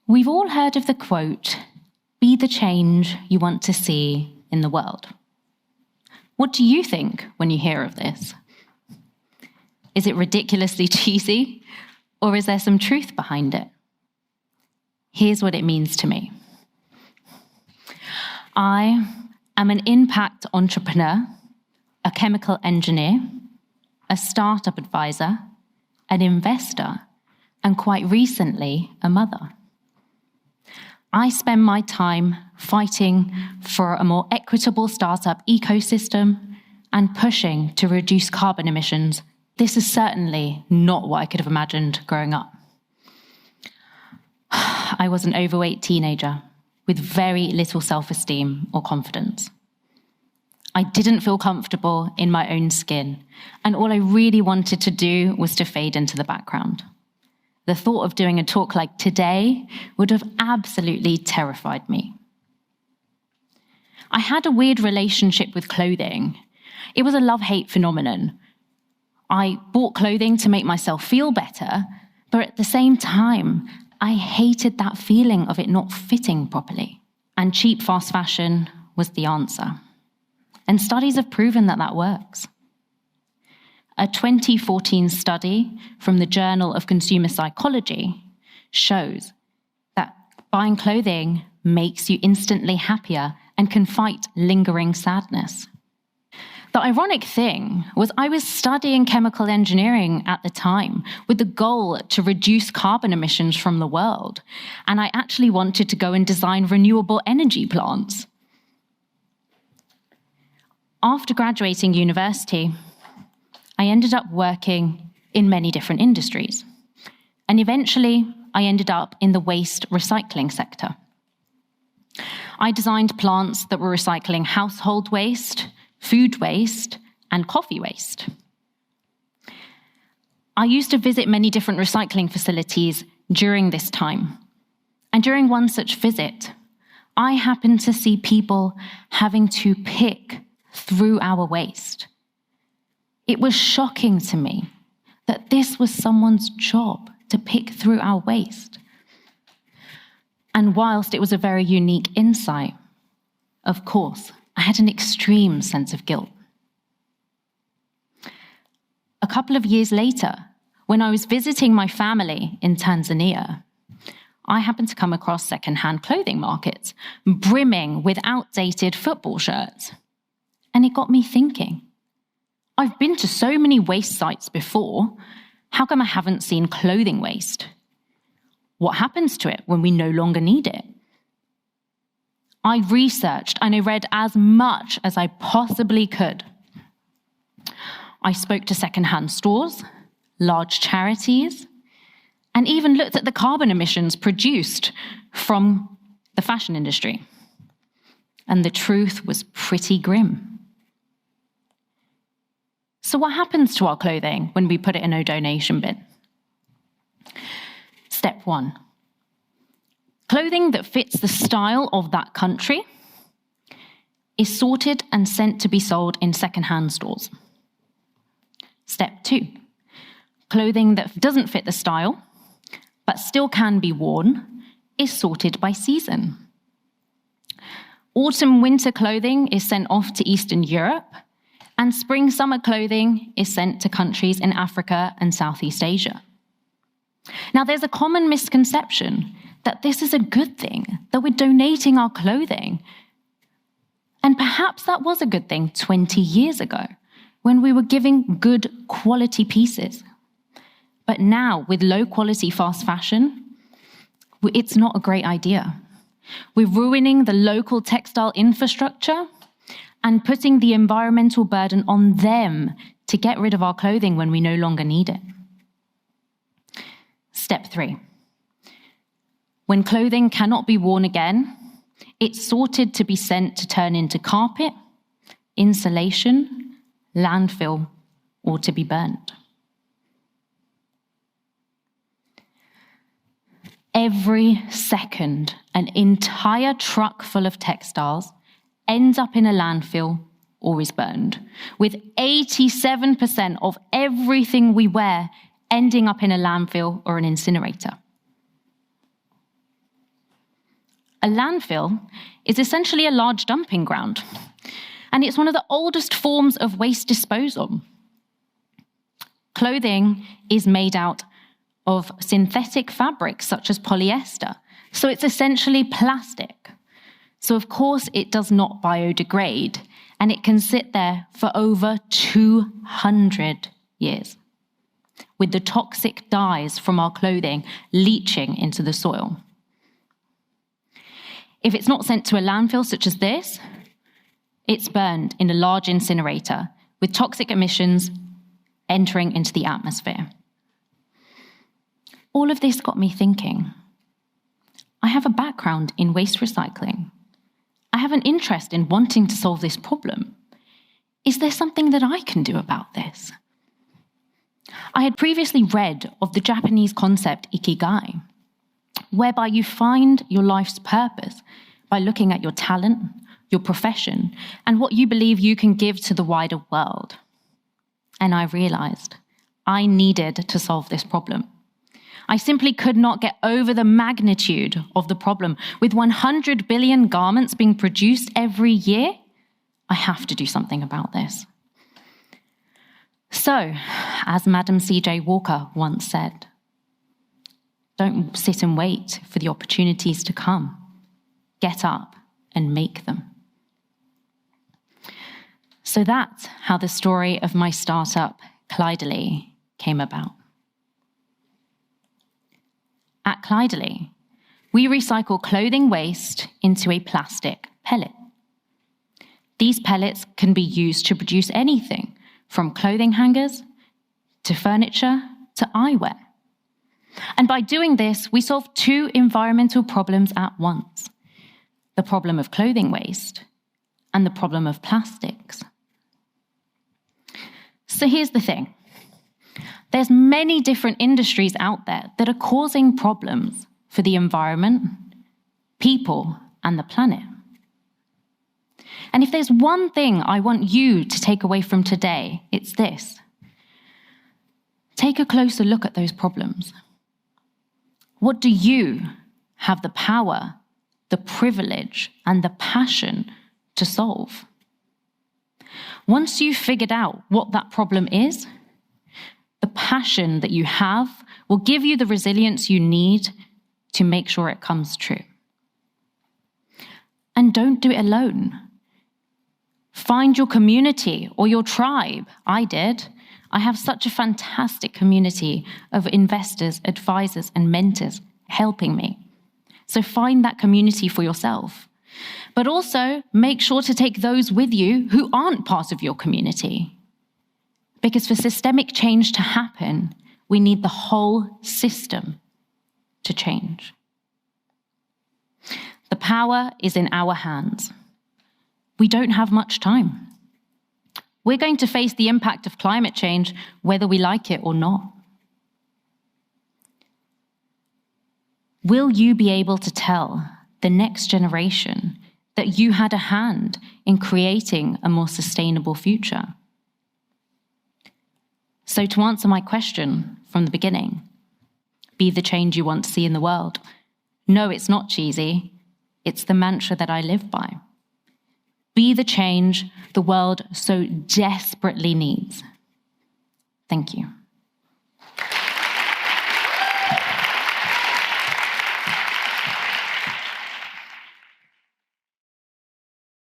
We've all heard of the quote, "Be the change you want to see in the world." What do you think when you hear of this? Is it ridiculously cheesy, or is there some truth behind it? Here's what it means to me. I am an impact entrepreneur, a chemical engineer, a startup advisor, an investor, and quite recently, a mother. I spend my time fighting for a more equitable startup ecosystem and pushing to reduce carbon emissions. This is certainly not what I could have imagined growing up. I was an overweight teenager with very little self-esteem or confidence. I didn't feel comfortable in my own skin, and all I really wanted to do was to fade into the background. The thought of doing a talk like today would have absolutely terrified me. I had a weird relationship with clothing. It was a love-hate phenomenon. I bought clothing to make myself feel better, but at the same time, I hated that feeling of it not fitting properly. And cheap fast fashion was the answer. And studies have proven that that works. A 2014 study from the Journal of Consumer Psychology shows that buying clothing makes you instantly happier and can fight lingering sadness. The ironic thing was I was studying chemical engineering at the time with the goal to reduce carbon emissions from the world, and I actually wanted to go and design renewable energy plants. After graduating university, I ended up working in many different industries, and eventually I ended up in the waste recycling sector. I designed plants that were recycling household waste, food waste, and coffee waste. I used to visit many different recycling facilities during this time, and during one such visit, I happened to see people having to pick through our waste. It was shocking to me that this was someone's job to pick through our waste. And whilst it was a very unique insight, of course, I had an extreme sense of guilt. A couple of years later, when I was visiting my family in Tanzania, I happened to come across secondhand clothing markets brimming with outdated football shirts. And it got me thinking, I've been to so many waste sites before. How come I haven't seen clothing waste? What happens to it when we no longer need it? I researched and I read as much as I possibly could. I spoke to secondhand stores, large charities, and even looked at the carbon emissions produced from the fashion industry. And the truth was pretty grim. So what happens to our clothing when we put it in a donation bin? Step 1. Clothing that fits the style of that country is sorted and sent to be sold in secondhand stores. Step 2. Clothing that doesn't fit the style, but still can be worn, is sorted by season. Autumn-winter clothing is sent off to Eastern Europe, and spring-summer clothing is sent to countries in Africa and Southeast Asia. Now, there's a common misconception that this is a good thing, that we're donating our clothing. And perhaps that was a good thing 20 years ago, when we were giving good quality pieces. But now, with low-quality fast fashion, it's not a great idea. We're ruining the local textile infrastructure and putting the environmental burden on them to get rid of our clothing when we no longer need it. Step 3. When clothing cannot be worn again, it's sorted to be sent to turn into carpet, insulation, landfill, or to be burned. Every second, an entire truck full of textiles ends up in a landfill or is burned, with 87% of everything we wear ending up in a landfill or an incinerator. A landfill is essentially a large dumping ground, and it's one of the oldest forms of waste disposal. Clothing is made out of synthetic fabrics such as polyester, so it's essentially plastic. So of course it does not biodegrade, and it can sit there for over 200 years, with the toxic dyes from our clothing leaching into the soil. If it's not sent to a landfill such as this, it's burned in a large incinerator with toxic emissions entering into the atmosphere. All of this got me thinking. I have a background in waste recycling. I have an interest in wanting to solve this problem. Is there something that I can do about this? I had previously read of the Japanese concept ikigai, whereby you find your life's purpose by looking at your talent, your profession, and what you believe you can give to the wider world. And I realized I needed to solve this problem. I simply could not get over the magnitude of the problem. With 100 billion garments being produced every year, I have to do something about this. So, as Madam C.J. Walker once said, don't sit and wait for the opportunities to come. Get up and make them. So that's how the story of my startup, Clydely, came about. At Clydely, we recycle clothing waste into a plastic pellet. These pellets can be used to produce anything from clothing hangers to furniture to eyewear. And by doing this, we solve two environmental problems at once: the problem of clothing waste and the problem of plastics. So here's the thing. There's many different industries out there that are causing problems for the environment, people, and the planet. And if there's one thing I want you to take away from today, it's this. Take a closer look at those problems. What do you have the power, the privilege, and the passion to solve? Once you've figured out what that problem is, the passion that you have will give you the resilience you need to make sure it comes true. And don't do it alone. Find your community or your tribe. I did. I have such a fantastic community of investors, advisors, and mentors helping me. So find that community for yourself. But also make sure to take those with you who aren't part of your community. Because for systemic change to happen, we need the whole system to change. The power is in our hands. We don't have much time. We're going to face the impact of climate change whether we like it or not. Will you be able to tell the next generation that you had a hand in creating a more sustainable future? So to answer my question from the beginning, be the change you want to see in the world. No, it's not cheesy. It's the mantra that I live by. Be the change the world so desperately needs. Thank you.